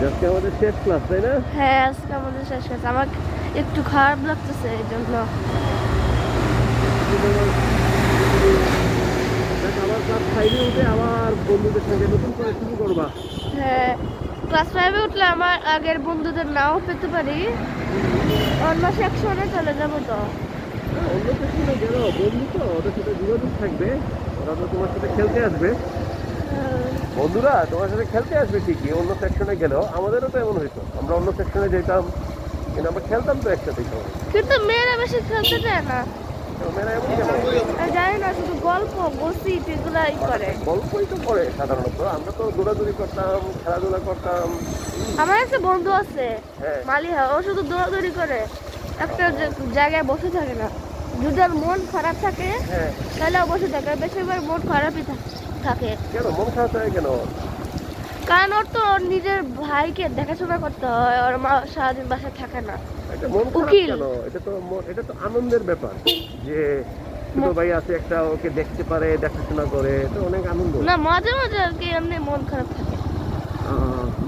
আজকে আমাদের শেষ ক্লাস, তাই না? হ্যাঁ, আজকে আমাদের শেষ ক্লাস। আমার একটু খারাপ লাগতেছে এই জন্য। আবার ক্লাস 5-এ উঠে আবার বন্ধুদের সঙ্গে নতুন করে শুরু করবা। হ্যাঁ, ক্লাস 5-এ উঠলে আমার আগের বন্ধুদের নাও পেতে পারি। অন্য সেকশনে চলে যাবো তো। অন্য সেকশনে গেল বন্ধু তো, ওদের সাথে যোগাযোগ থাকবে, ওরা তো তোমার সাথে খেলতে আসবে। বন্ধুরা তোমার সাথে খেলতে আসবে ঠিকই, অন্য সেকশনে গেলেও আমাদেরও তো এমন হইতো, আমরা অন্য সেকশনে যেতাম কিন্তু আমরা খেলতাম তো একসাথেই সবাই। কিন্তু মেয়েরা বেশি খেলতে চায় না, মেয়েরা এমন কেন? জানি না, শুধু গল্প গসিপ এগুলাই করে। গল্পই তো করে সাধারণত, আমরা তো দৌড়াদৌড়ি করতাম, খেলাধুলা করতাম। আমার একটা বন্ধু আছে হ্যাঁ। মালিহা, ও শুধু দৌড়াদৌড়ি করে, একটা জায়গায় বসে থাকে না। যদি ওর মন খারাপ থাকে হ্যাঁ। তাহলে ও বসে থাকে, বেশিরভাগ মন খারাপই থাকে। কেন মন খারাপ হয় কেন? কারণ ওর তো ওর নিজের ভাইকে দেখাশোনা করতে হয়, ওর মা সারাদিন বাসায় থাকে না। এটা মন খারাপ উকিল। কেন? এটা তো আনন্দের ব্যাপার যে ছোট ভাই আছে একটা, ওকে দেখতে পারে, দেখাশোনা করে, এটা অনেক আনন্দ। না, মাঝে মাঝে আর কি এমনি মন খারাপ থাকে।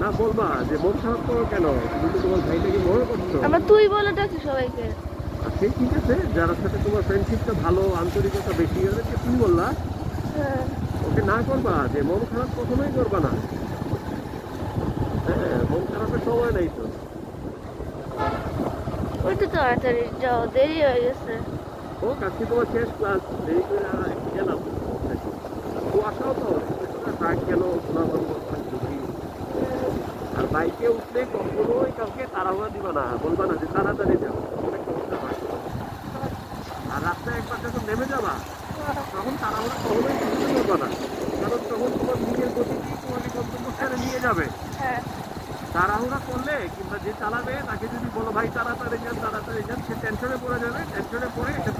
না বলবা যে মন খারাপ করো কেন, তুমি তো তোমার ভাইটাকে মনে করছো। আমরা তুই বলে ডাকি সবাইকে। আচ্ছা ঠিক আছে, যার সাথে তোমার ফ্রেন্ডশিপটা ভালো, আন্তরিকতা বেশি, ওদেরকে তুমি বললা, হ্যাঁ। ওকে না করবা, যে মন খারাপ কখনোই করবা না। হ্যাঁ, মন খারাপের সময় নাই তো। ওই তো তাড়াতাড়ি যাও, দেরি হয়ে গেছে। ও আজকে তোমার শেষ ক্লাস, দেরি করে গেলাম। কুয়াশাও তো, ট্রাক গেল, আর বাইকে উঠলে কখনোই কাউকে তাড়াহুড়া দিবা না, বলবা না যে তাড়াতাড়ি যাও, অনেক সমস্যা হয়। আর রাস্তায় একবার যখন নেমে যাবা তখন তাড়াহুড়া কখনোই করতে করবা না, কারণ তখন তোমার নিজের গতিকে তোমাকে গন্তব্যস্থানে নিয়ে যাবে। হ্যাঁ। তাড়াহুড়া করলে কিংবা যে চালাবে তাকে যদি বলো ভাই তাড়াতাড়ি যান, সে টেনশনে পড়ে যাবে, টেনশনে পড়ে একটা